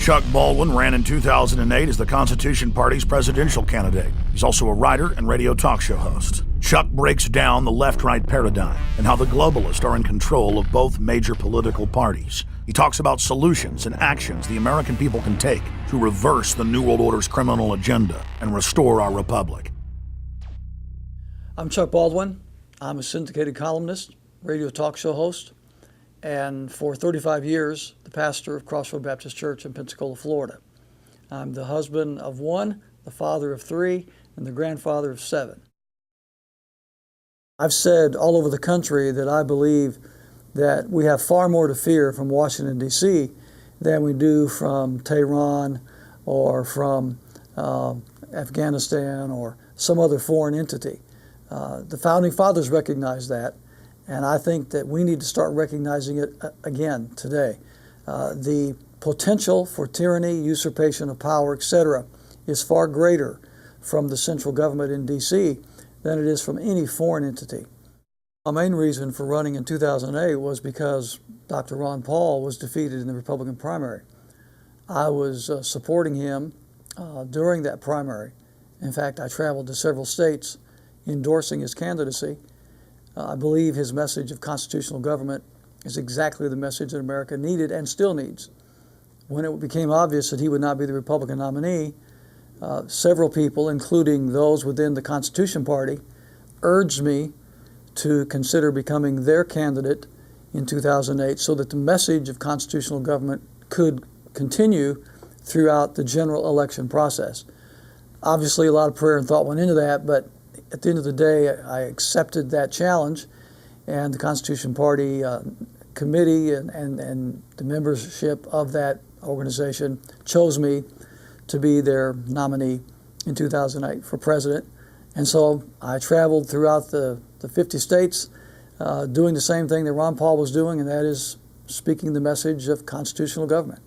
Chuck Baldwin ran in 2008 as the Constitution Party's presidential candidate. He's also a writer and radio talk show host. Chuck breaks down the left-right paradigm and how the globalists are in control of both major political parties. He talks about solutions and actions the American people can take to reverse the New World Order's criminal agenda and restore our republic. I'm Chuck Baldwin. I'm a syndicated columnist, radio talk show host, and for 35 years, the pastor of Crossroad Baptist Church in Pensacola, Florida. I'm the husband of one, the father of three, and the grandfather of seven. I've said all over the country that I believe that we have far more to fear from Washington, D.C. than we do from Tehran or from Afghanistan or some other foreign entity. The Founding Fathers recognized that, and I think that we need to start recognizing it again today. The potential for tyranny, usurpation of power, etc., is far greater from the central government in D.C. than it is from any foreign entity. My main reason for running in 2008 was because Dr. Ron Paul was defeated in the Republican primary. I was supporting him during that primary. In fact, I traveled to several states endorsing his candidacy. I believe his message of constitutional government is exactly the message that America needed and still needs. When it became obvious that he would not be the Republican nominee, several people, including those within the Constitution Party, urged me to consider becoming their candidate in 2008 so that the message of constitutional government could continue throughout the general election process. Obviously, a lot of prayer and thought went into that, but at the end of the day, I accepted that challenge, and the Constitution Party committee and the membership of that organization chose me to be their nominee in 2008 for president. And so I traveled throughout the 50 states doing the same thing that Ron Paul was doing, and that is speaking the message of constitutional government.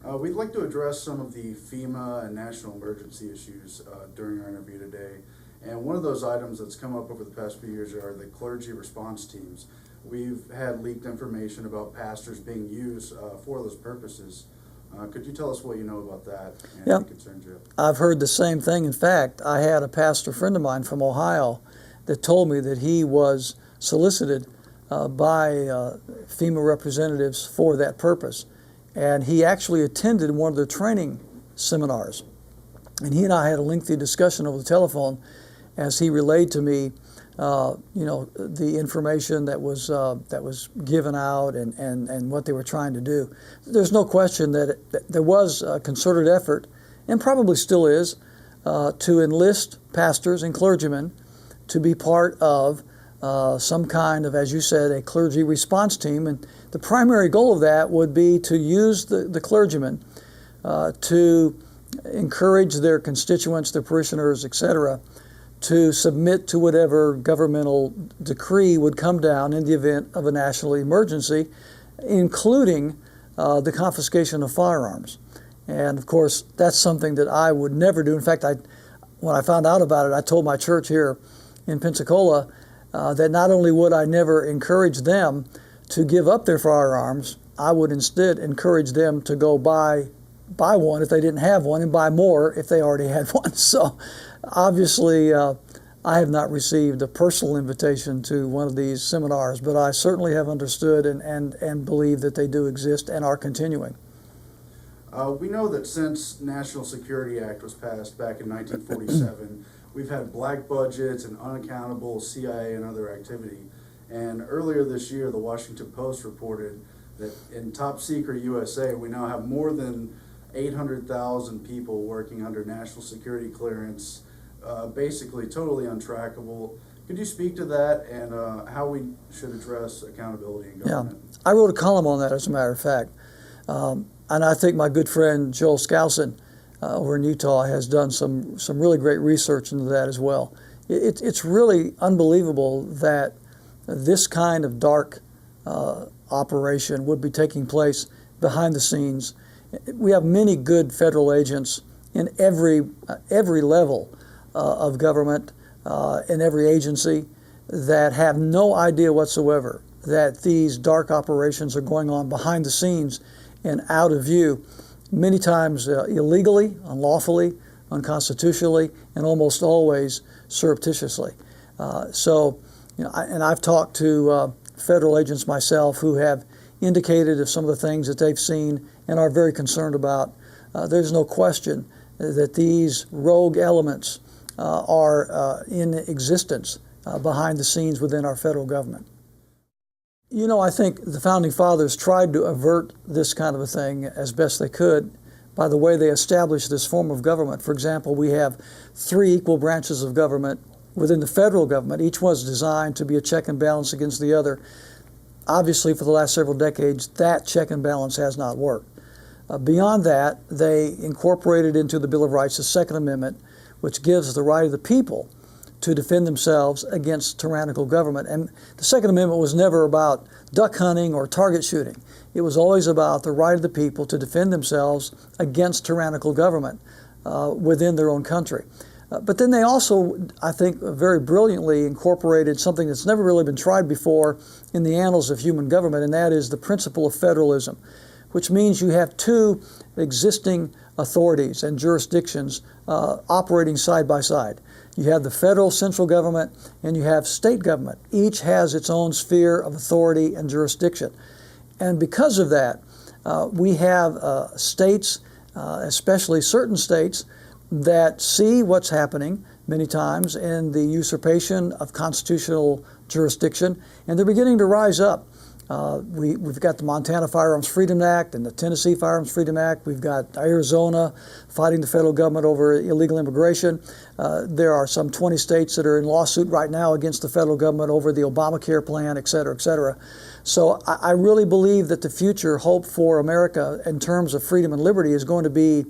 We'd like to address some of the FEMA and national emergency issues during our interview today. And one of those items that's come up over the past few years are the clergy response teams. We've had leaked information about pastors being used for those purposes. Could you tell us what you know about that and Yeah. what concerns you? I've heard the same thing. In fact, I had a pastor friend of mine from Ohio that told me that he was solicited by FEMA representatives for that purpose. And he actually attended one of their training seminars. And he and I had a lengthy discussion over the telephone as he relayed to me, the information that was given out and what they were trying to do. There's no question that there was a concerted effort, and probably still is, to enlist pastors and clergymen to be part of some kind of, as you said, a clergy response team. And the primary goal of that would be to use the clergymen to encourage their constituents, their parishioners, etc., to submit to whatever governmental decree would come down in the event of a national emergency, including the confiscation of firearms. And of course, that's something that I would never do. In fact, when I found out about it, I told my church here in Pensacola that not only would I never encourage them to give up their firearms, I would instead encourage them to go buy one if they didn't have one and buy more if they already had one. So obviously, I have not received a personal invitation to one of these seminars, but I certainly have understood and believe that they do exist and are continuing. We know that since National Security Act was passed back in 1947, we've had black budgets and unaccountable CIA and other activity. And earlier this year, the Washington Post reported that in top secret USA, we now have more than 800,000 people working under national security clearance, basically totally untrackable. Could you speak to that and how we should address accountability in government? Yeah, I wrote a column on that, as a matter of fact. And I think my good friend Joel Skousen over in Utah has done some really great research into that as well. It's really unbelievable that this kind of dark operation would be taking place behind the scenes. We have many good federal agents in every level of government, in every agency, that have no idea whatsoever that these dark operations are going on behind the scenes and out of view. many times illegally, unlawfully, unconstitutionally, and almost always surreptitiously. I've talked to federal agents myself who have indicated of some of the things that they've seen and are very concerned about. There's no question that these rogue elements are in existence behind the scenes within our federal government. I think the Founding Fathers tried to avert this kind of a thing as best they could by the way they established this form of government. For example, we have 3 equal branches of government within the federal government. Each was designed to be a check and balance against the other. Obviously, for the last several decades, that check and balance has not worked. Beyond that, they incorporated into the Bill of Rights the Second Amendment, which gives the right of the people to defend themselves against tyrannical government. And the Second Amendment was never about duck hunting or target shooting. It was always about the right of the people to defend themselves against tyrannical government within their own country. But then they also, I think, very brilliantly incorporated something that's never really been tried before in the annals of human government, and that is the principle of federalism, which means you have 2 existing authorities and jurisdictions operating side by side. You have the federal central government and you have state government. Each has its own sphere of authority and jurisdiction. And because of that, we have states, especially certain states, that see what's happening many times in the usurpation of constitutional jurisdiction, and they're beginning to rise up. We've got the Montana Firearms Freedom Act and the Tennessee Firearms Freedom Act. We've got Arizona fighting the federal government over illegal immigration. There are some 20 states that are in lawsuit right now against the federal government over the Obamacare plan, et cetera, et cetera. So I really believe that the future hope for America in terms of freedom and liberty is going to be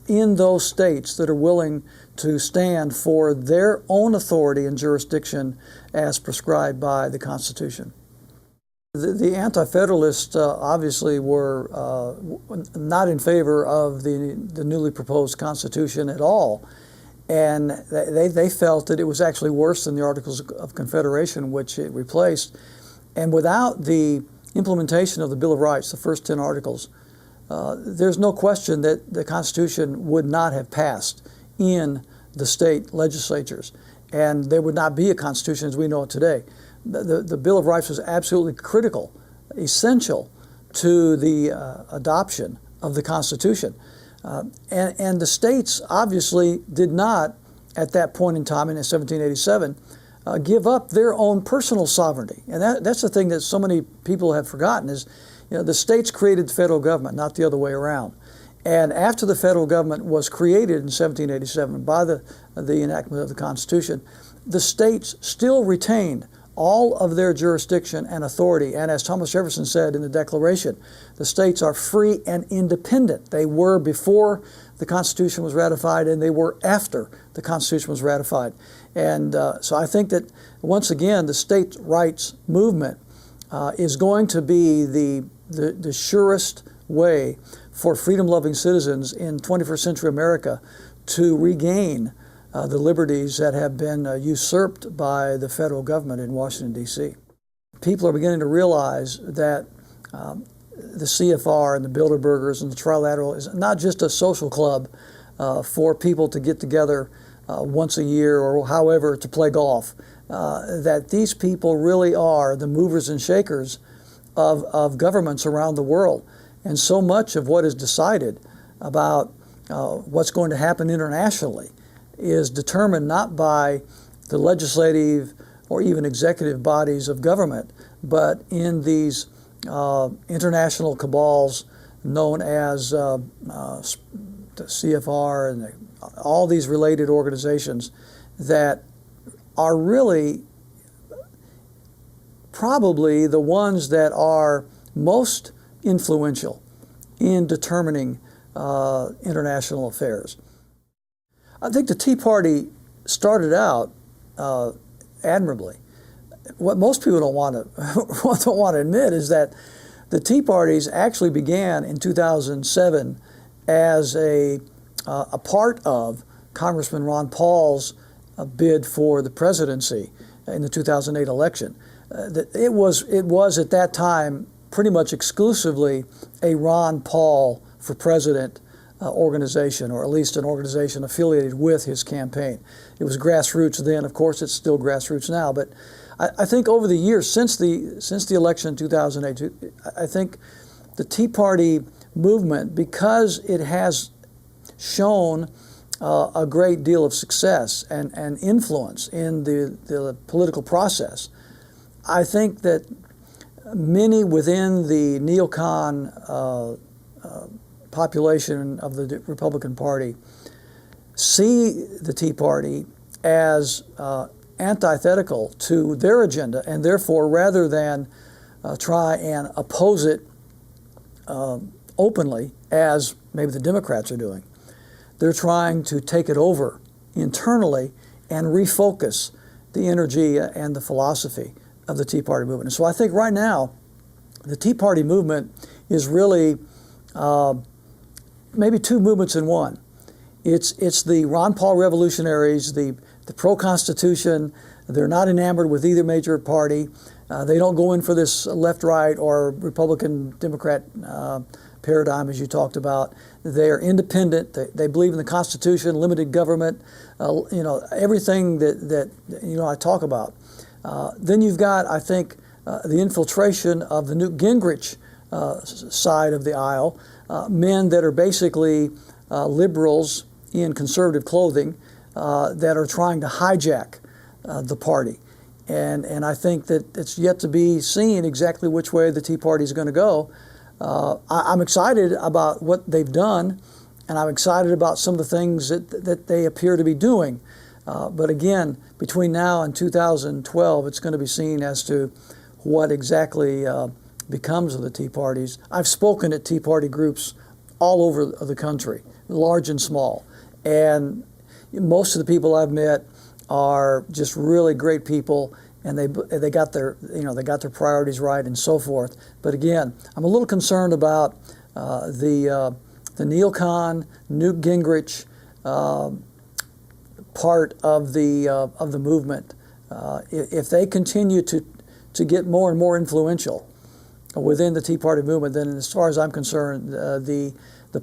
in those states that are willing to stand for their own authority and jurisdiction as prescribed by the Constitution. The Anti-Federalists obviously were not in favor of the newly proposed Constitution at all, and they felt that it was actually worse than the Articles of Confederation, which it replaced. And without the implementation of the Bill of Rights, the first 10 articles, there's no question that the Constitution would not have passed in the state legislatures, and there would not be a Constitution as we know it today. The Bill of Rights was absolutely critical, essential to the adoption of the Constitution. And the states obviously did not, at that point in time in 1787, give up their own personal sovereignty. And that's the thing that so many people have forgotten is, the states created the federal government, not the other way around. And after the federal government was created in 1787 by the enactment of the Constitution, the states still retained all of their jurisdiction and authority. And as Thomas Jefferson said in the Declaration, the states are free and independent. They were before the Constitution was ratified, and they were after the Constitution was ratified. And so I think that, once again, the state rights movement is going to be the surest way for freedom-loving citizens in 21st century America to regain the liberties that have been usurped by the federal government in Washington, D.C. People are beginning to realize that the CFR and the Bilderbergers and the Trilateral is not just a social club for people to get together once a year or however to play golf, that these people really are the movers and shakers of governments around the world. And so much of what is decided about what's going to happen internationally is determined not by the legislative or even executive bodies of government, but in these international cabals known as the CFR and all these related organizations that are really probably the ones that are most influential in determining international affairs. I think the Tea Party started out admirably. What most people don't want to admit is that the Tea Parties actually began in 2007 as a part of Congressman Ron Paul's bid for the presidency in the 2008 election. It was at that time pretty much exclusively a Ron Paul for President organization, or at least an organization affiliated with his campaign. It was grassroots then. Of course, it's still grassroots now. But I think over the years, since the election in 2008, I think the Tea Party movement, because it has shown a great deal of success and influence in the political process, I think that many within the neocon population of the Republican Party see the Tea Party as antithetical to their agenda, and therefore, rather than try and oppose it openly, as maybe the Democrats are doing, they're trying to take it over internally and refocus the energy and the philosophy of the Tea Party movement. And so I think right now, the Tea Party movement is really maybe two movements in one. It's the Ron Paul revolutionaries, the pro-Constitution. They're not enamored with either major party. They don't go in for this left-right or Republican-Democrat paradigm, as you talked about. They are independent. They believe in the Constitution, limited government, everything that I talk about. Then you've got, I think, the infiltration of the Newt Gingrich side of the aisle, men that are basically liberals in conservative clothing that are trying to hijack the party. And I think that it's yet to be seen exactly which way the Tea Party is going to go. I'm excited about what they've done, and I'm excited about some of the things that they appear to be doing. But again, between now and 2012, it's going to be seen as to what exactly becomes of the Tea Parties. I've spoken at Tea Party groups all over the country, large and small, and most of the people I've met are just really great people, and they got their priorities right and so forth. But again, I'm a little concerned about the neocon, Newt Gingrich part of the movement. If they continue to get more and more influential within the Tea Party movement, then as far as I'm concerned, the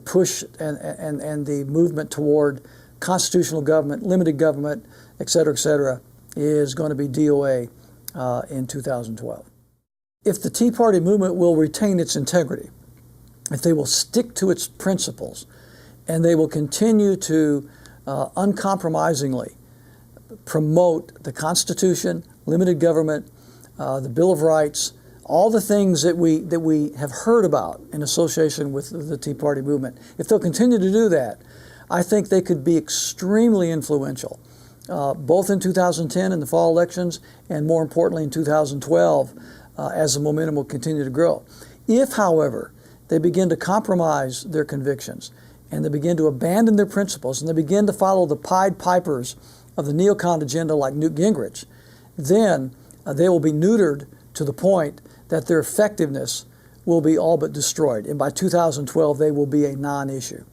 push and the movement toward constitutional government, limited government, et cetera, is going to be DOA in 2012. If the Tea Party movement will retain its integrity, if they will stick to its principles, and they will continue to uncompromisingly promote the Constitution, limited government, the Bill of Rights, all the things that we have heard about in association with the Tea Party movement, if they'll continue to do that, I think they could be extremely influential, both in 2010 in the fall elections, and more importantly in 2012, as the momentum will continue to grow. If, however, they begin to compromise their convictions, and they begin to abandon their principles, and they begin to follow the Pied Pipers of the neocon agenda like Newt Gingrich, then they will be neutered to the point that their effectiveness will be all but destroyed. And by 2012, they will be a non-issue.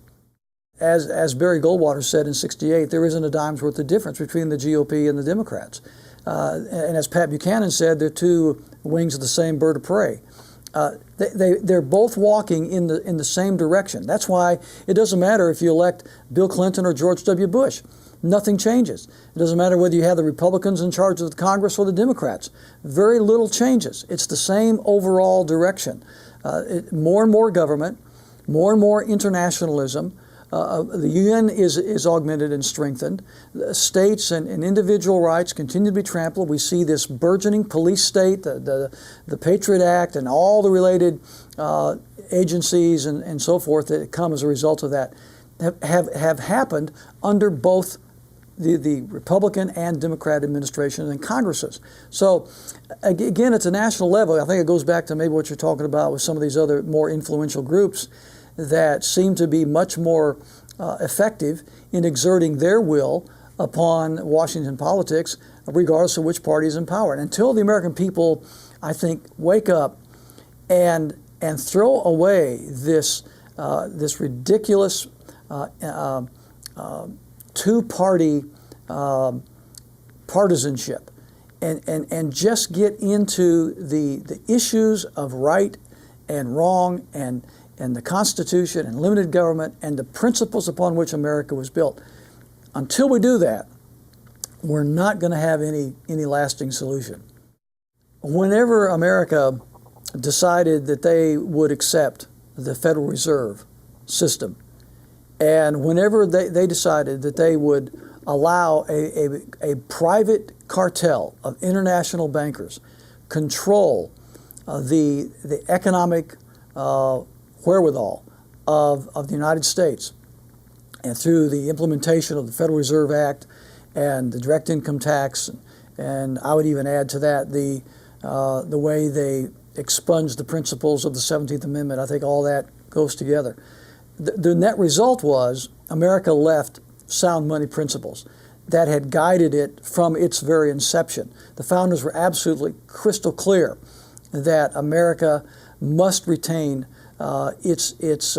As Barry Goldwater said in '68, there isn't a dime's worth of difference between the GOP and the Democrats. And as Pat Buchanan said, they're two wings of the same bird of prey. They're both walking in the same direction. That's why it doesn't matter if you elect Bill Clinton or George W. Bush. Nothing changes. It doesn't matter whether you have the Republicans in charge of the Congress or the Democrats. Very little changes. It's the same overall direction. More and more government, more and more internationalism. The UN is augmented and strengthened. The states and individual rights continue to be trampled. We see this burgeoning police state, the Patriot Act, and all the related agencies and so forth that come as a result of that have happened under both the Republican and Democrat administrations and Congresses. So again, at the national level, I think it goes back to maybe what you're talking about with some of these other more influential groups that seem to be much more effective in exerting their will upon Washington politics, regardless of which party is in power. And until the American people, I think, wake up and throw away this ridiculous two-party partisanship and just get into the issues of right and wrong and and the Constitution and limited government and the principles upon which America was built. Until we do that, we're not going to have any lasting solution. Whenever America decided that they would accept the Federal Reserve system, and whenever they decided that they would allow a private cartel of international bankers control the economic wherewithal of the United States, and through the implementation of the Federal Reserve Act and the direct income tax, and I would even add to that the way they expunged the principles of the 17th Amendment. I think all that goes together. The net result was America left sound money principles that had guided it from its very inception. The founders were absolutely crystal clear that America must retain its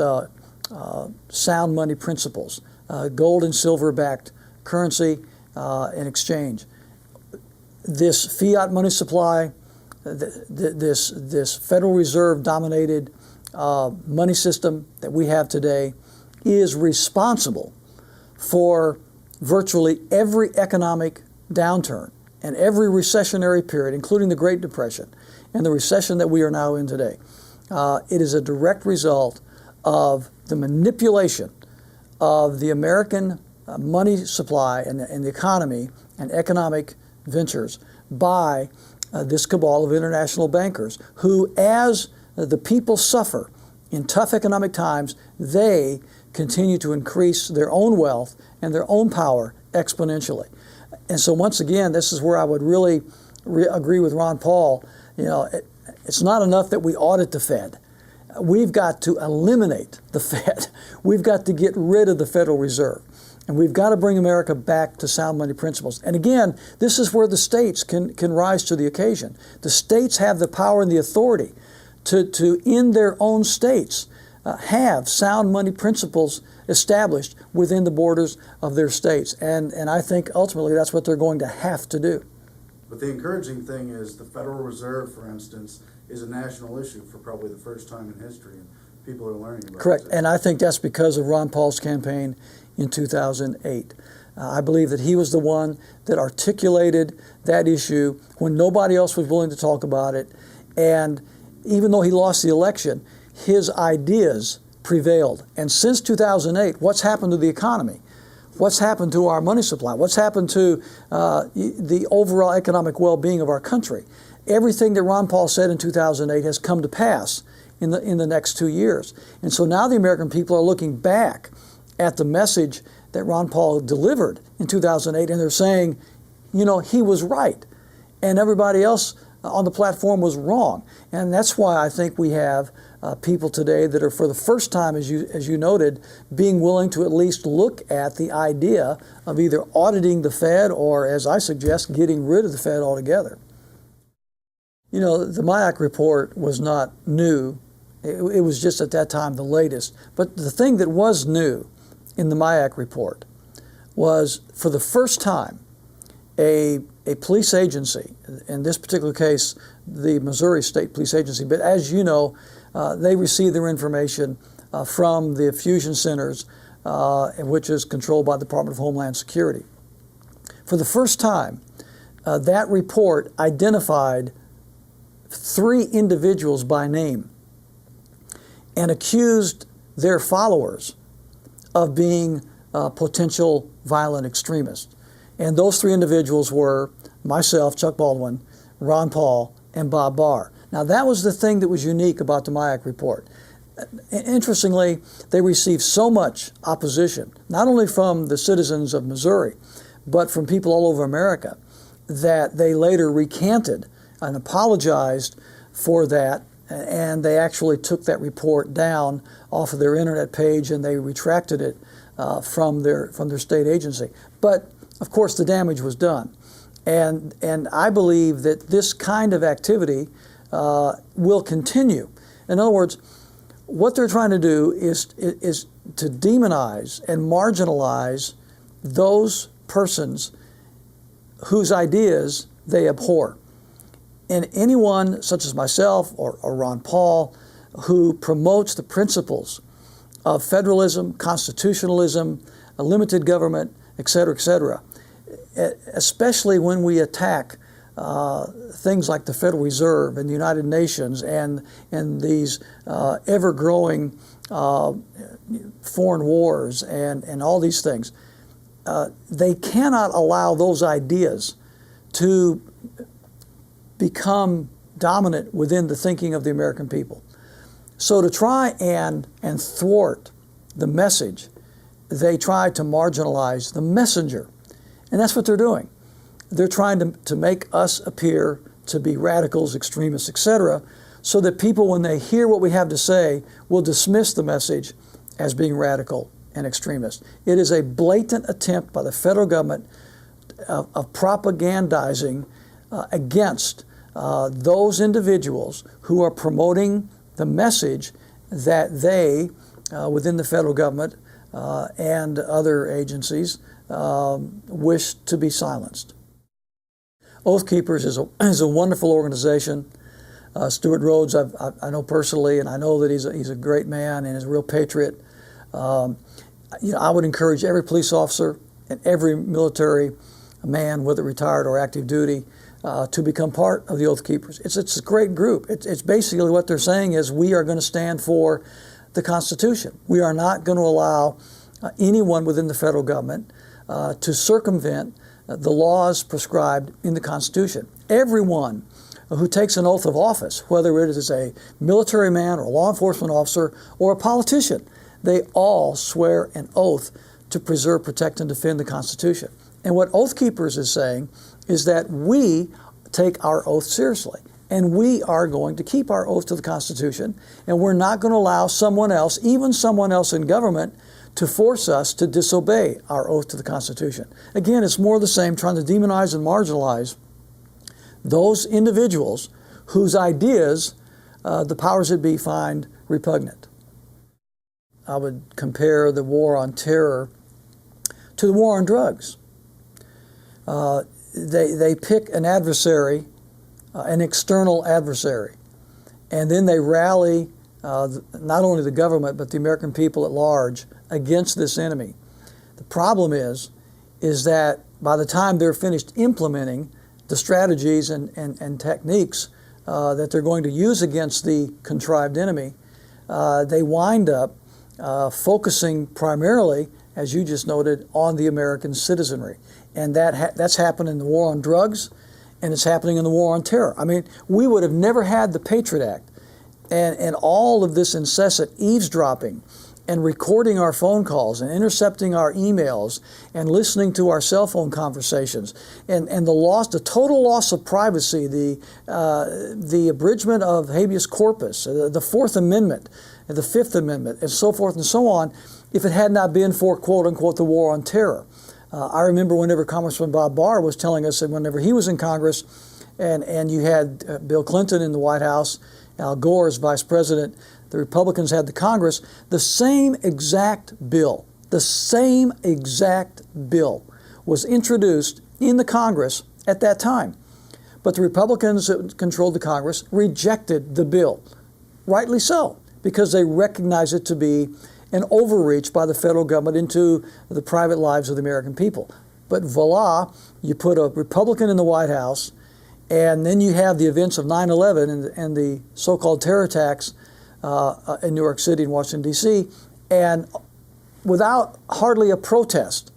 sound money principles, gold and silver backed currency in exchange. This fiat money supply, this Federal Reserve dominated money system that we have today is responsible for virtually every economic downturn and every recessionary period, including the Great Depression and the recession that we are now in today. It is a direct result of the manipulation of the American money supply and the economy and economic ventures by this cabal of international bankers who, as the people suffer in tough economic times, they continue to increase their own wealth and their own power exponentially. And so once again, this is where I would really agree with Ron Paul. You know, it's not enough that we audit the Fed. We've got to eliminate the Fed. We've got to get rid of the Federal Reserve. And we've got to bring America back to sound money principles. And again, this is where the states can rise to the occasion. The states have the power and the authority to in their own states, have sound money principles established within the borders of their states. And I think ultimately that's what they're going to have to do. But the encouraging thing is the Federal Reserve, for instance, is a national issue for probably the first time in history, and people are learning about it. Correct. And I think that's because of Ron Paul's campaign in 2008. I believe that he was the one that articulated that issue when nobody else was willing to talk about it. And even though he lost the election, his ideas prevailed. And since 2008, what's happened to the economy? What's happened to our money supply? What's happened to the overall economic well-being of our country? Everything that Ron Paul said in 2008 has come to pass in the next 2 years. And so now the American people are looking back at the message that Ron Paul delivered in 2008, and they're saying, you know, he was right, and everybody else on the platform was wrong. And that's why I think we have people today that are, for the first time, as you noted, being willing to at least look at the idea of either auditing the Fed or, as I suggest, getting rid of the Fed altogether. You know, the MIAC report was not new. It was just at that time the latest. But the thing that was new in the MIAC report was, for the first time, a police agency, in this particular case, the Missouri State Police Agency, but as you know, they receive their information from the fusion centers, which is controlled by the Department of Homeland Security. For the first time, that report identified 3 individuals by name and accused their followers of being potential violent extremists. And those 3 individuals were myself, Chuck Baldwin, Ron Paul, and Bob Barr. Now, that was the thing that was unique about the MIAC report. Interestingly, they received so much opposition, not only from the citizens of Missouri, but from people all over America, that they later recanted and apologized for that, and they actually took that report down off of their internet page, and they retracted it from their state agency. But of course, the damage was done, and I believe that this kind of activity will continue. In other words, what they're trying to do is to demonize and marginalize those persons whose ideas they abhor. And anyone such as myself or Ron Paul who promotes the principles of federalism, constitutionalism, a limited government, et cetera, especially when we attack things like the Federal Reserve and the United Nations and these ever-growing foreign wars and all these things. They cannot allow those ideas to become dominant within the thinking of the American people. So to try and thwart the message, they try to marginalize the messenger. And that's what they're doing. They're trying to make us appear to be radicals, extremists, etc., so that people, when they hear what we have to say, will dismiss the message as being radical and extremist. It is a blatant attempt by the federal government of propagandizing against those individuals who are promoting the message that they, within the federal government and other agencies, wish to be silenced. Oath Keepers is a wonderful organization. Stuart Rhodes, I know personally, and I know that he's a great man and is a real patriot. I would encourage every police officer and every military man, whether retired or active duty, to become part of the Oath Keepers. It's a great group. It's basically what they're saying is we are going to stand for the Constitution. We are not going to allow anyone within the federal government to circumvent the laws prescribed in the Constitution. Everyone who takes an oath of office, whether it is a military man or a law enforcement officer or a politician, they all swear an oath to preserve, protect, and defend the Constitution. And what Oath Keepers is saying is that we take our oath seriously, and we are going to keep our oath to the Constitution, and we're not going to allow someone else, even someone else in government, to force us to disobey our oath to the Constitution. Again, it's more of the same, trying to demonize and marginalize those individuals whose ideas the powers that be find repugnant. I would compare the war on terror to the war on drugs. They pick an adversary, an external adversary, and then they rally not only the government but the American people at large against this enemy. The problem is that by the time they're finished implementing the strategies and techniques that they're going to use against the contrived enemy, they wind up focusing primarily, as you just noted, on the American citizenry. And that's happened in the war on drugs, and it's happening in the war on terror. I mean, we would have never had the Patriot Act and all of this incessant eavesdropping and recording our phone calls and intercepting our emails and listening to our cell phone conversations and the total loss of privacy, the abridgment of habeas corpus, the Fourth Amendment, the Fifth Amendment, and so forth and so on, if it had not been for, quote unquote, the war on terror. I remember whenever Congressman Bob Barr was telling us that whenever he was in Congress and you had Bill Clinton in the White House, Al Gore as vice president, the Republicans had the Congress, the same exact bill was introduced in the Congress at that time. But the Republicans that controlled the Congress rejected the bill, rightly so, because they recognized it to be an overreach by the federal government into the private lives of the American people. But voila, you put a Republican in the White House, and then you have the events of 9/11 and the so-called terror attacks in New York City and Washington, D.C., and without hardly a protest,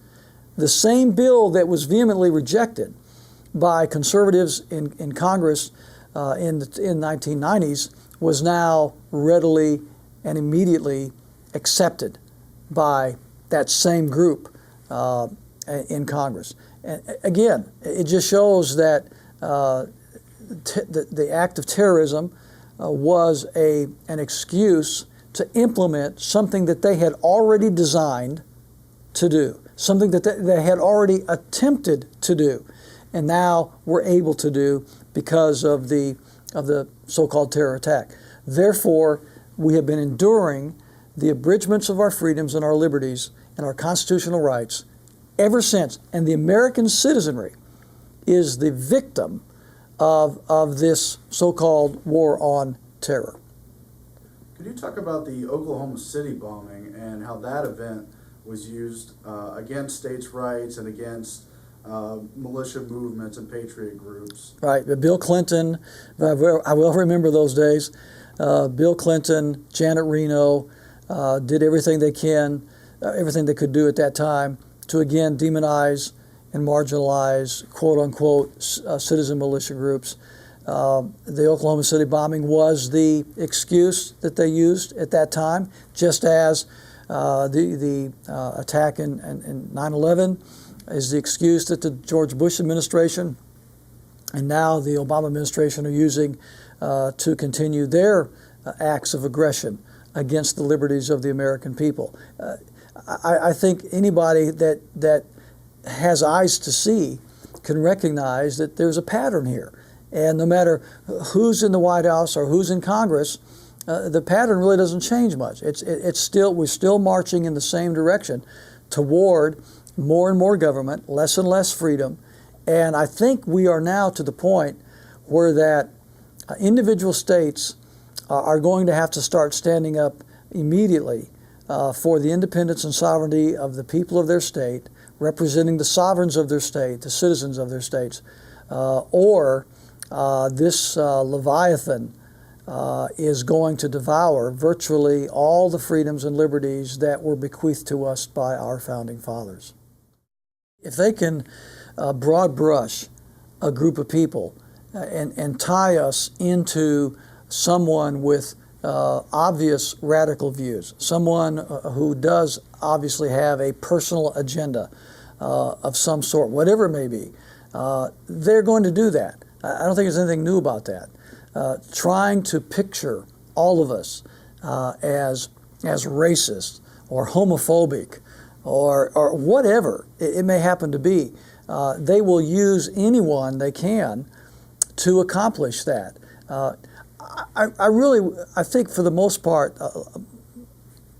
the same bill that was vehemently rejected by conservatives in Congress in the 1990s was now readily and immediately accepted by that same group in Congress. And again, it just shows that the act of terrorism was an excuse to implement something that they had already designed to do, something that they had already attempted to do, and now were able to do because of the so-called terror attack. Therefore, we have been enduring the abridgments of our freedoms and our liberties and our constitutional rights ever since. And the American citizenry is the victim of this so-called war on terror. Could you talk about the Oklahoma City bombing and how that event was used against states' rights and against militia movements and patriot groups? Right. Bill Clinton, I will remember those days. Bill Clinton, Janet Reno did everything they everything they could do at that time to again demonize and marginalize quote unquote citizen militia groups. The Oklahoma City bombing was the excuse that they used at that time, just as the attack in 9/11 is the excuse that the George Bush administration and now the Obama administration are using to continue their acts of aggression against the liberties of the American people. I think anybody that has eyes to see can recognize that there's a pattern here. And no matter who's in the White House or who's in Congress, the pattern really doesn't change much. We're still marching in the same direction toward more and more government, less and less freedom. And I think we are now to the point where that individual states are going to have to start standing up immediately for the independence and sovereignty of the people of their state, representing the sovereigns of their state, the citizens of their states, or this Leviathan is going to devour virtually all the freedoms and liberties that were bequeathed to us by our founding fathers. If they can broad brush a group of people and tie us into someone with obvious radical views, someone who does obviously have a personal agenda of some sort, whatever it may be, they're going to do that. I don't think there's anything new about that. Trying to picture all of us as racist or homophobic or whatever it may happen to be, they will use anyone they can to accomplish that. I think for the most part,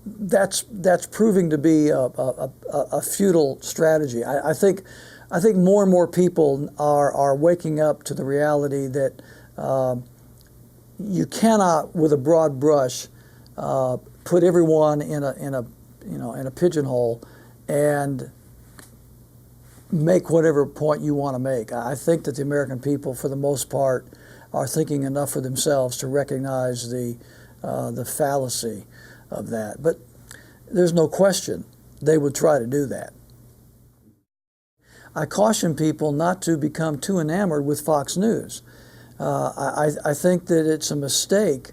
that's proving to be a futile strategy. I think more and more people are waking up to the reality that you cannot, with a broad brush, put everyone in a pigeonhole and make whatever point you want to make. I think that the American people, for the most part, are thinking enough for themselves to recognize the fallacy of that. But there's no question they would try to do that. I caution people not to become too enamored with Fox News. I think that it's a mistake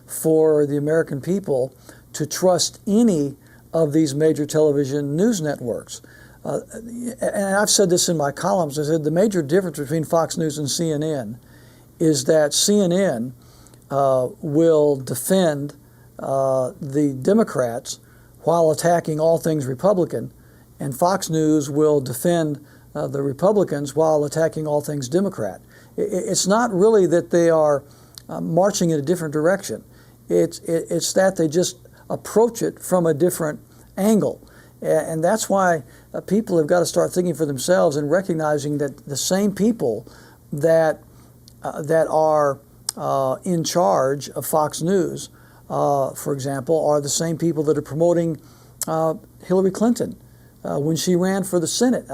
for the American people to trust any of these major television news networks. And I've said this in my columns. I said the major difference between Fox News and CNN is that CNN will defend the Democrats while attacking all things Republican, and Fox News will defend the Republicans while attacking all things Democrat. It's not really that they are marching in a different direction. It's that they just approach it from a different angle. And that's why people have got to start thinking for themselves and recognizing that the same people that are in charge of Fox News, for example, are the same people that are promoting Hillary Clinton when she ran for the Senate,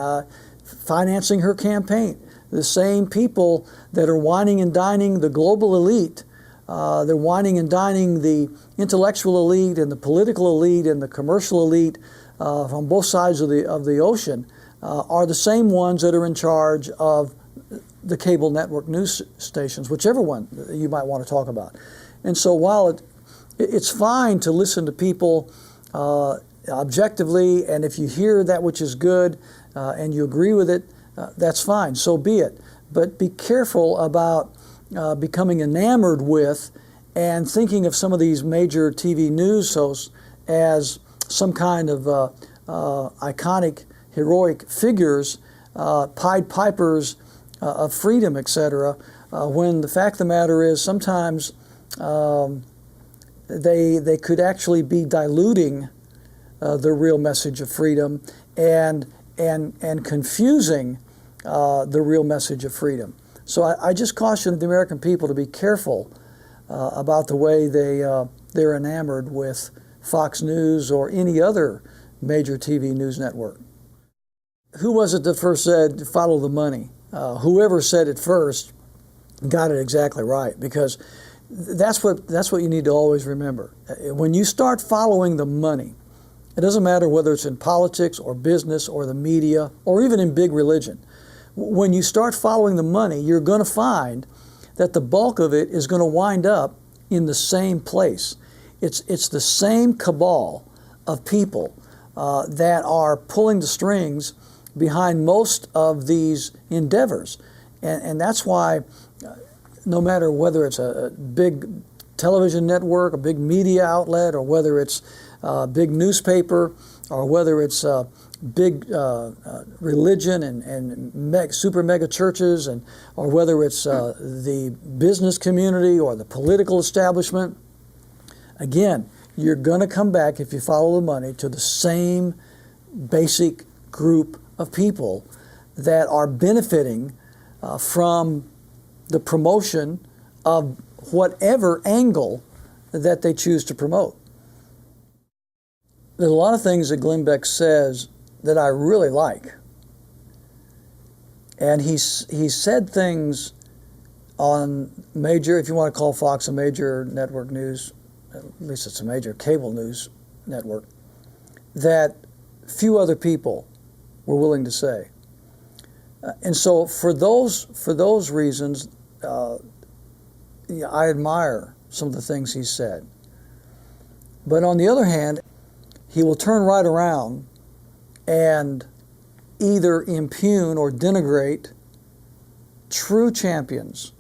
financing her campaign. The same people that are whining and dining the global elite, they're whining and dining the intellectual elite and the political elite and the commercial elite from both sides of the ocean, are the same ones that are in charge of the cable network news stations, whichever one you might want to talk about. And so while it's fine to listen to people objectively, and if you hear that which is good and you agree with it, that's fine, so be it. But be careful about becoming enamored with and thinking of some of these major TV news hosts as some kind of iconic, heroic figures, Pied Pipers of freedom, etc., when the fact of the matter is sometimes they could actually be diluting the real message of freedom and confusing the real message of freedom. So I just caution the American people to be careful about the way they they're enamored with Fox News or any other major TV news network. Who was it that first said, follow the money? Whoever said it first got it exactly right, because that's what you need to always remember. When you start following the money, it doesn't matter whether it's in politics or business or the media or even in big religion. When you start following the money, you're going to find that the bulk of it is going to wind up in the same place. It's the same cabal of people that are pulling the strings behind most of these endeavors. And that's why no matter whether it's a big television network, a big media outlet, or whether it's a big newspaper, or whether it's a big religion and super mega churches, or whether it's the business community or the political establishment, again, you're going to come back, if you follow the money, to the same basic group of people that are benefiting from the promotion of whatever angle that they choose to promote. There's a lot of things that Glenn Beck says that I really like. And he said things on major, if you want to call Fox a major network news, at least it's a major cable news network, that few other people were willing to say. And so for those reasons, I admire some of the things he said. But on the other hand, he will turn right around and either impugn or denigrate true champions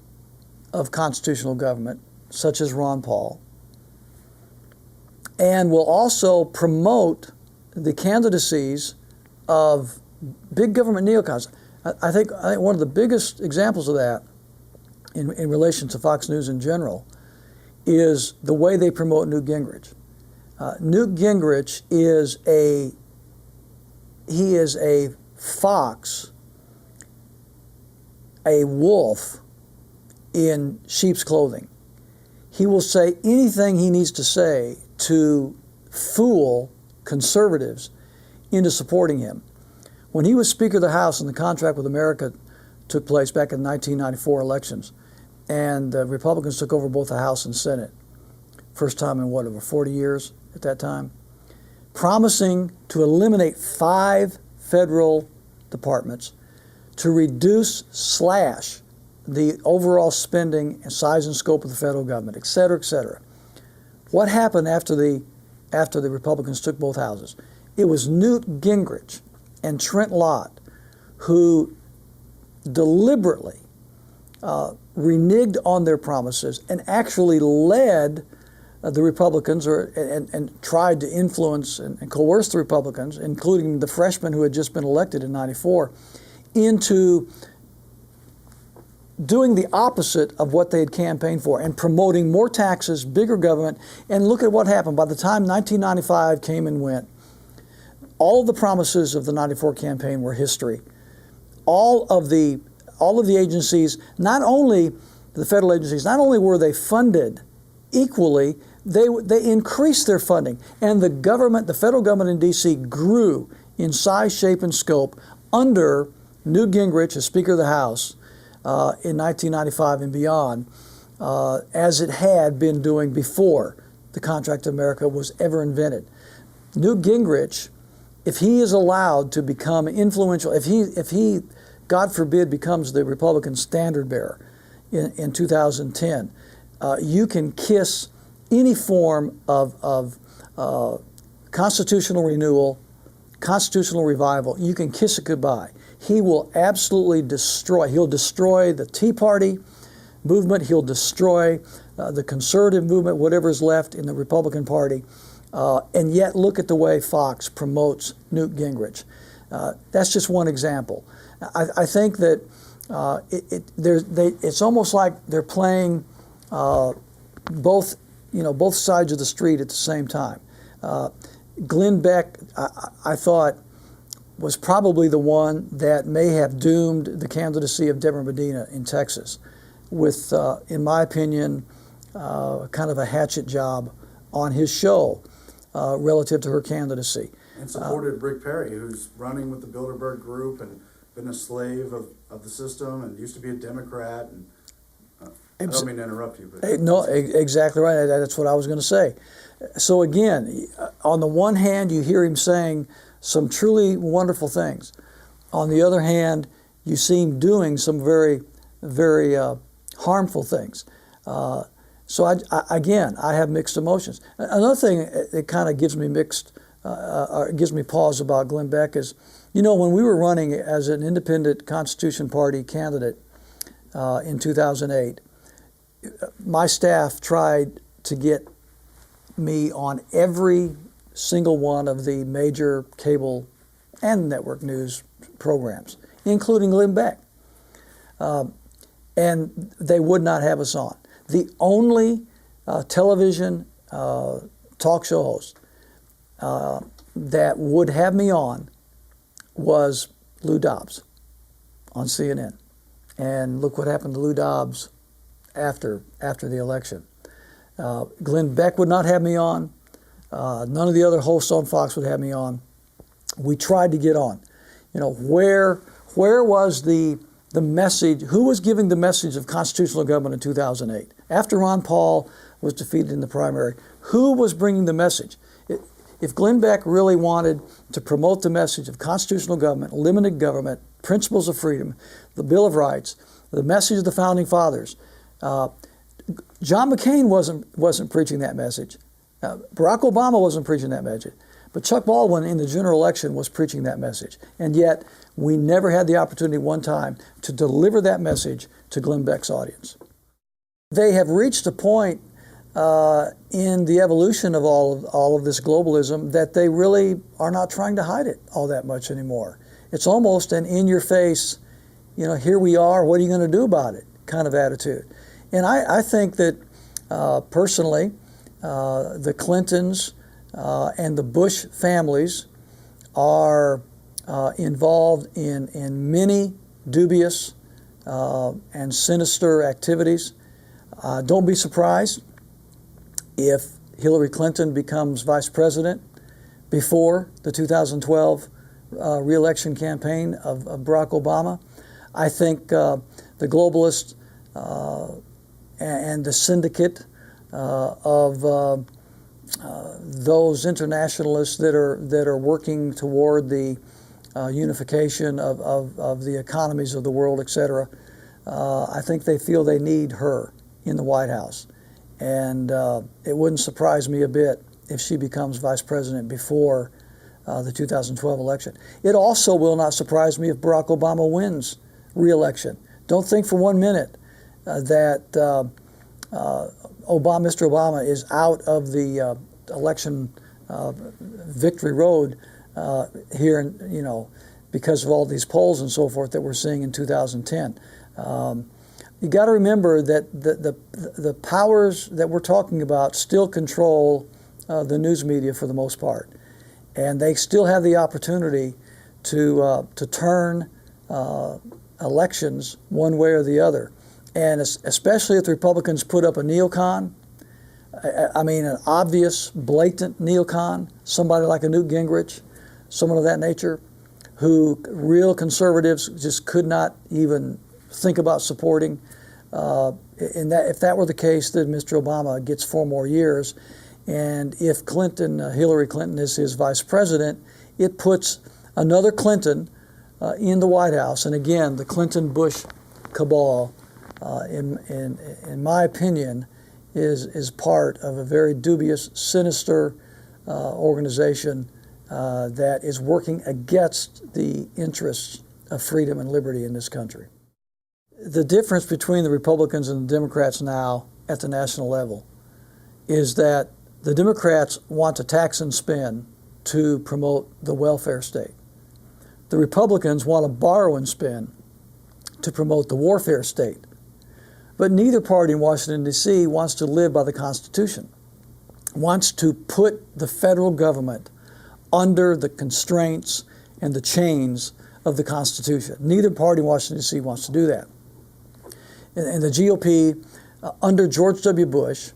of constitutional government, such as Ron Paul, and will also promote the candidacies of big government neocons. I think one of the biggest examples of that in relation to Fox News in general is the way they promote Newt Gingrich. Newt Gingrich is a fox, a wolf in sheep's clothing. He will say anything he needs to say to fool conservatives into supporting him. When he was Speaker of the House and the contract with America took place back in the 1994 elections, and the Republicans took over both the House and Senate, first time in over 40 years at that time, promising to eliminate 5 federal departments, to slash the overall spending and size and scope of the federal government, et cetera, et cetera. What happened after the Republicans took both houses? It was Newt Gingrich and Trent Lott who deliberately reneged on their promises and actually led the Republicans and tried to influence and coerce the Republicans, including the freshmen who had just been elected in '94, into doing the opposite of what they had campaigned for and promoting more taxes, bigger government. And look at what happened. By the time 1995 came and went, all of the promises of the '94 campaign were history. All of the agencies, not only the federal agencies, not only were they funded equally, they increased their funding. And the federal government in D.C. grew in size, shape, and scope under Newt Gingrich as Speaker of the House in 1995 and beyond, as it had been doing before the Contract of America was ever invented. Newt Gingrich, if he is allowed to become influential, if he, God forbid, becomes the Republican standard bearer in 2010, you can kiss any form of constitutional renewal, constitutional revival. You can kiss it goodbye. He will absolutely he'll destroy the Tea Party movement. He'll destroy the conservative movement, whatever is left in the Republican Party. And yet look at the way Fox promotes Newt Gingrich. That's just one example. I think that it's almost like they're playing both sides of the street at the same time. Glenn Beck, I thought, was probably the one that may have doomed the candidacy of Deborah Medina in Texas with, in my opinion, kind of a hatchet job on his show relative to her candidacy. And supported Rick Perry, who's running with the Bilderberg Group and been a slave of the system and used to be a Democrat. And I don't mean to interrupt you, but no, exactly right. That's what I was going to say. So again, on the one hand, you hear him saying some truly wonderful things. On the other hand, you see him doing some very, very harmful things. So I have mixed emotions. Another thing that kind of gives me gives me pause about Glenn Beck is, when we were running as an independent Constitution Party candidate in 2008, my staff tried to get me on every single one of the major cable and network news programs, including Glenn Beck. And they would not have us on. The only television talk show host that would have me on was Lou Dobbs on CNN. And look what happened to Lou Dobbs after the election. Glenn Beck would not have me on. None of the other hosts on Fox would have me on. We tried to get on. Where was the message? Who was giving the message of constitutional government in 2008? After Ron Paul was defeated in the primary, who was bringing the message? If Glenn Beck really wanted to promote the message of constitutional government, limited government, principles of freedom, the Bill of Rights, the message of the Founding Fathers, John McCain wasn't preaching that message. Barack Obama wasn't preaching that message. But Chuck Baldwin in the general election was preaching that message. And yet, we never had the opportunity one time to deliver that message to Glenn Beck's audience. They have reached a point in the evolution of all of this globalism that they really are not trying to hide it all that much anymore. It's almost an in-your-face, here we are, what are you going to do about it kind of attitude. And I think that personally, the Clintons and the Bush families are involved in many dubious and sinister activities. Don't be surprised if Hillary Clinton becomes vice president before the 2012 re-election campaign of Barack Obama. I think the globalists and the syndicate of those internationalists that are working toward the unification of the economies of the world, etc. I think they feel they need her in the White House. And it wouldn't surprise me a bit if she becomes vice president before the 2012 election. It also will not surprise me if Barack Obama wins re-election. Don't think for 1 minute that Mr. Obama is out of the election victory road here, because of all these polls and so forth that we're seeing in 2010. You got to remember that the powers that we're talking about still control the news media for the most part, and they still have the opportunity to turn elections one way or the other. And especially if the Republicans put up a neocon, an obvious, blatant neocon, somebody like a Newt Gingrich, someone of that nature, who real conservatives just could not even think about supporting. If that were the case, then Mr. Obama gets 4 more years. And if Hillary Clinton is his vice president, it puts another Clinton in the White House. And again, the Clinton-Bush cabal, in my opinion, is part of a very dubious, sinister organization that is working against the interests of freedom and liberty in this country. The difference between the Republicans and the Democrats now at the national level is that the Democrats want to tax and spend to promote the welfare state. The Republicans want to borrow and spend to promote the warfare state. But neither party in Washington, D.C. wants to live by the Constitution, wants to put the federal government under the constraints and the chains of the Constitution. Neither party in Washington, D.C. wants to do that. And the GOP, under George W. Bush,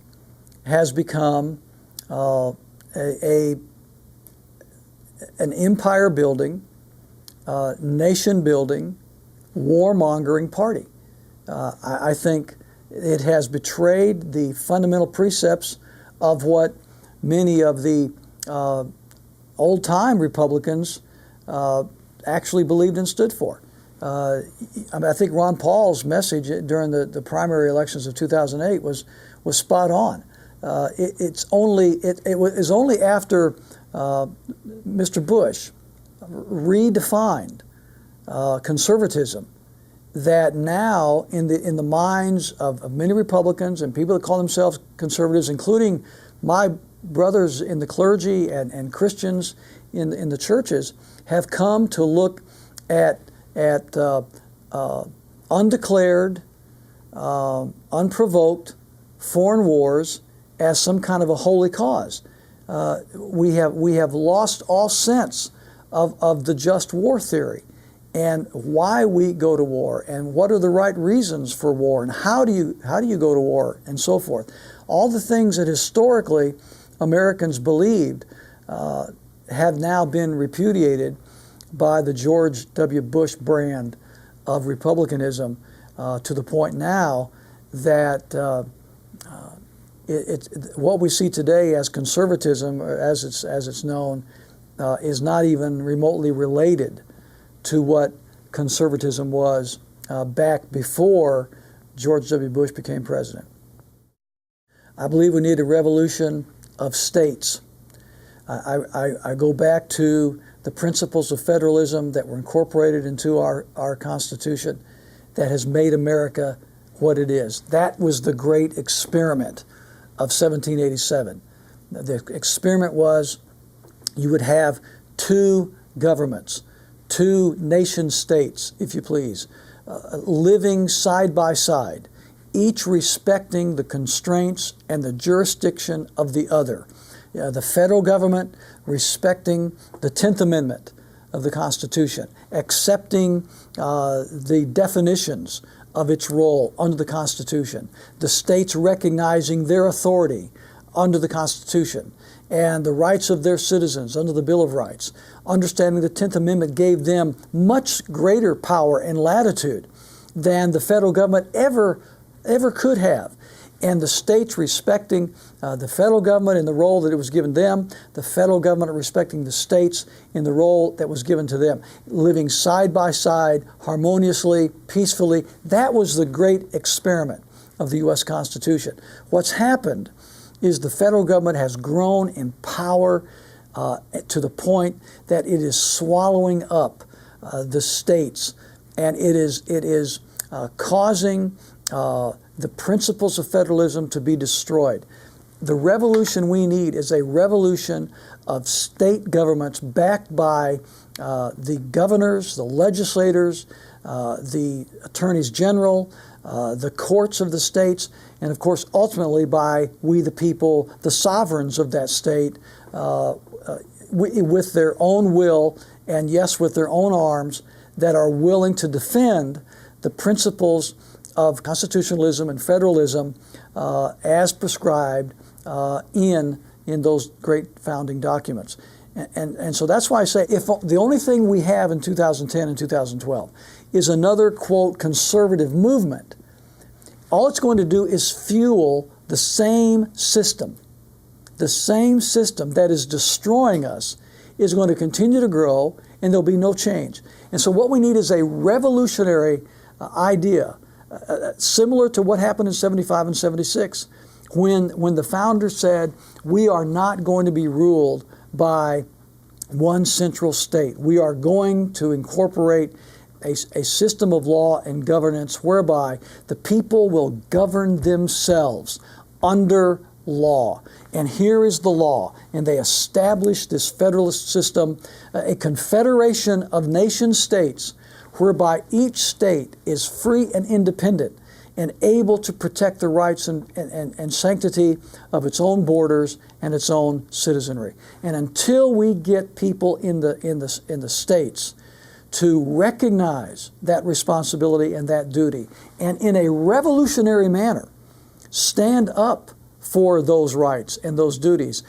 has become an empire building, nation building, warmongering party. I think it has betrayed the fundamental precepts of what many of the old-time Republicans actually believed and stood for. I think Ron Paul's message during the primary elections of 2008 was spot on. It was only after Mr. Bush redefined conservatism that now in the minds of many Republicans and people that call themselves conservatives, including my brothers in the clergy and Christians in the churches, have come to look at undeclared, unprovoked foreign wars as some kind of a holy cause. We have lost all sense of the just war theory and why we go to war and what are the right reasons for war and how do you go to war and so forth. All the things that historically Americans believed have now been repudiated by the George W. Bush brand of republicanism to the point now that what we see today as conservatism, as it's known, is not even remotely related to what conservatism was back before George W. Bush became president. I believe we need a revolution of states. I go back to the principles of federalism that were incorporated into our Constitution that has made America what it is. That was the great experiment of 1787. The experiment was you would have two governments, two nation states, if you please, living side by side, each respecting the constraints and the jurisdiction of the other. The federal government respecting the 10th Amendment of the Constitution, accepting the definitions of its role under the Constitution, the states recognizing their authority under the Constitution, and the rights of their citizens under the Bill of Rights, understanding the 10th Amendment gave them much greater power and latitude than the federal government ever could have. And the states respecting the federal government in the role that it was given them, the federal government respecting the states in the role that was given to them, living side by side, harmoniously, peacefully. That was the great experiment of the U.S. Constitution. What's happened is the federal government has grown in power to the point that it is swallowing up the states, and it is causing the principles of federalism to be destroyed. The revolution we need is a revolution of state governments backed by the governors, the legislators, the attorneys general, the courts of the states, and of course ultimately by we the people, the sovereigns of that state, with their own will and yes, with their own arms, that are willing to defend the principles of constitutionalism and federalism as prescribed in those great founding documents. And so that's why I say if the only thing we have in 2010 and 2012 is another, quote, conservative movement, all it's going to do is fuel the same system. The same system that is destroying us is going to continue to grow, and there'll be no change. And so what we need is a revolutionary idea, similar to what happened in 75 and 76, when the founders said, we are not going to be ruled by one central state. We are going to incorporate a system of law and governance whereby the people will govern themselves under law. And here is the law. And they established this federalist system, a confederation of nation states, whereby each state is free and independent and able to protect the rights and sanctity of its own borders and its own citizenry. And until we get people in the states to recognize that responsibility and that duty, and in a revolutionary manner stand up for those rights and those duties,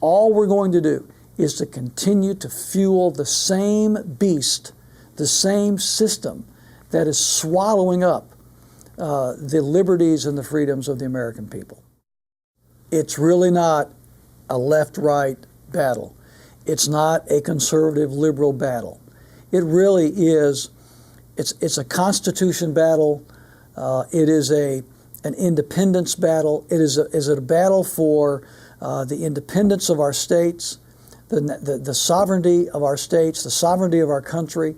all we're going to do is to continue to fuel the same beast, the same system that is swallowing up the liberties and the freedoms of the American people. It's really not a left-right battle. It's not a conservative-liberal battle. It really is, it's a Constitution battle. It is an independence battle. It is a battle for the independence of our states, the sovereignty of our states, the sovereignty of our country,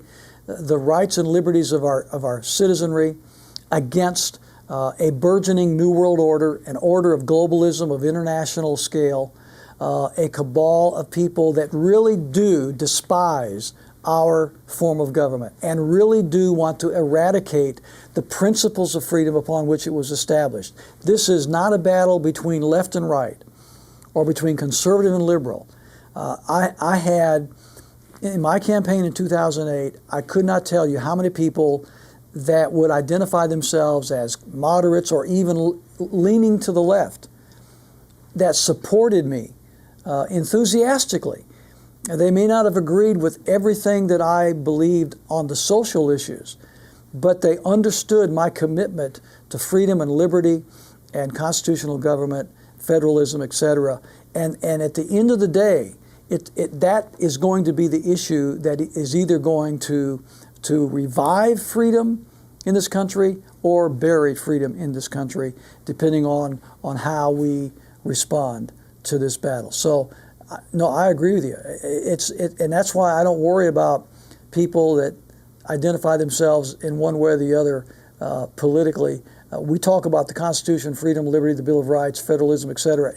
the rights and liberties of our citizenry against a burgeoning New World Order, an order of globalism of international scale, a cabal of people that really do despise our form of government and really do want to eradicate the principles of freedom upon which it was established. This is not a battle between left and right or between conservative and liberal. I had, in my campaign in 2008, I could not tell you how many people that would identify themselves as moderates or even leaning to the left that supported me enthusiastically. They may not have agreed with everything that I believed on the social issues, but they understood my commitment to freedom and liberty and constitutional government, federalism, etc. And at the end of the day, that is going to be the issue that is either going to revive freedom in this country or bury freedom in this country, depending on how we respond to this battle. So, no, I agree with you. And that's why I don't worry about people that identify themselves in one way or the other politically. We talk about the Constitution, freedom, liberty, the Bill of Rights, federalism, etc.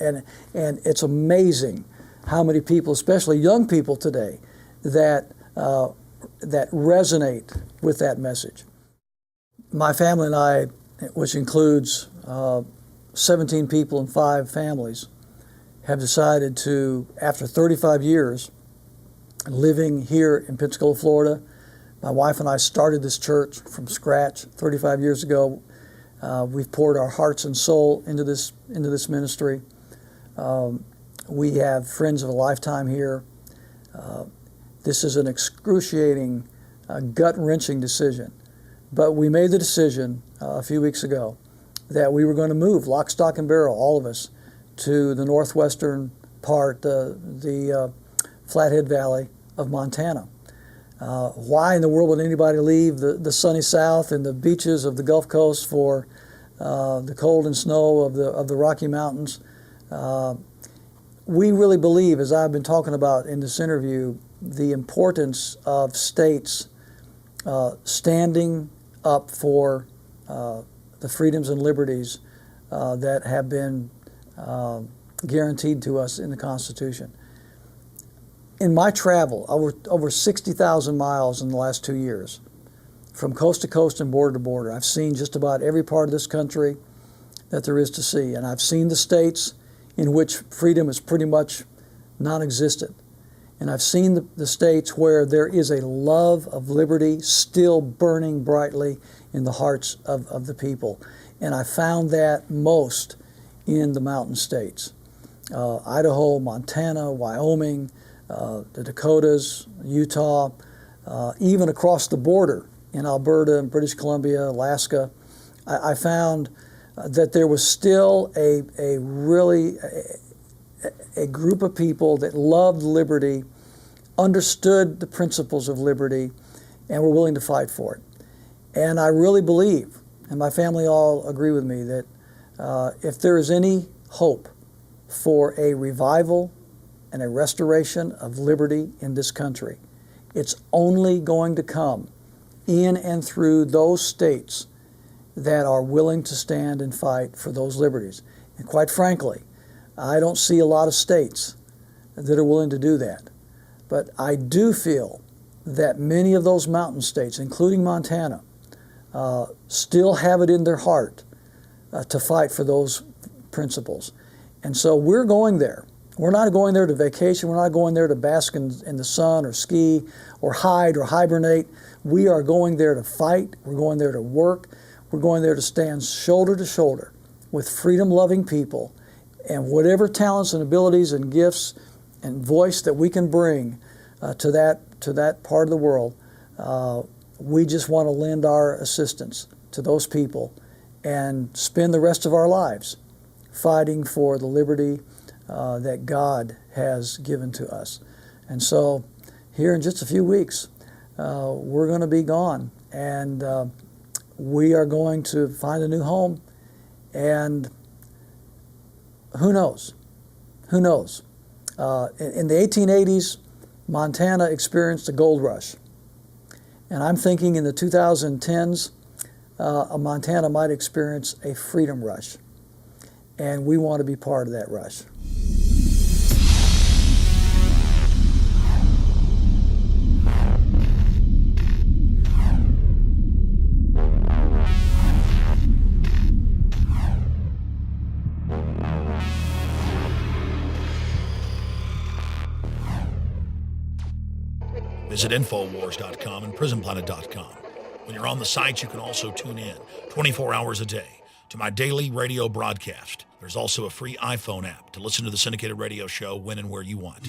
And it's amazing how many people, especially young people today, that resonate with that message. My family and I, which includes 17 people and 5 families, have decided to, after 35 years living here in Pensacola, Florida, my wife and I started this church from scratch 35 years ago. We've poured our hearts and soul into this ministry. We have friends of a lifetime here. This is an excruciating, gut-wrenching decision. But we made the decision a few weeks ago that we were going to move lock, stock, and barrel, all of us, to the northwestern part, the Flathead Valley of Montana. Why in the world would anybody leave the sunny south and the beaches of the Gulf Coast for the cold and snow of the Rocky Mountains? We really believe, as I've been talking about in this interview, the importance of states standing up for the freedoms and liberties that have been guaranteed to us in the Constitution. In my travel, over 60,000 miles in the last 2 years, from coast to coast and border to border, I've seen just about every part of this country that there is to see. And I've seen the states in which freedom is pretty much non-existent. And I've seen the states where there is a love of liberty still burning brightly in the hearts of the people. And I found that most in the mountain states. Idaho, Montana, Wyoming, the Dakotas, Utah, even across the border in Alberta and British Columbia, Alaska. I found that there was still a group of people that loved liberty, understood the principles of liberty, and were willing to fight for it. And I really believe, and my family all agree with me, that if there is any hope for a revival and a restoration of liberty in this country, it's only going to come in and through those states that are willing to stand and fight for those liberties. And quite frankly, I don't see a lot of states that are willing to do that. But I do feel that many of those mountain states, including Montana, still have it in their heart to fight for those principles. And so we're going there. We're not going there to vacation. We're not going there to bask in the sun or ski or hide or hibernate. We are going there to fight. We're going there to work. We're going there to stand shoulder to shoulder with freedom-loving people, and whatever talents and abilities and gifts and voice that we can bring to that part of the world, we just want to lend our assistance to those people and spend the rest of our lives fighting for the liberty that God has given to us. And so here in just a few weeks, we're going to be gone, and we are going to find a new home, and who knows? Who knows? In the 1880s, Montana experienced a gold rush. And I'm thinking in the 2010s, Montana might experience a freedom rush. And we want to be part of that rush. Visit Infowars.com and PrisonPlanet.com. When you're on the site, you can also tune in 24 hours a day to my daily radio broadcast. There's also a free iPhone app to listen to the syndicated radio show when and where you want.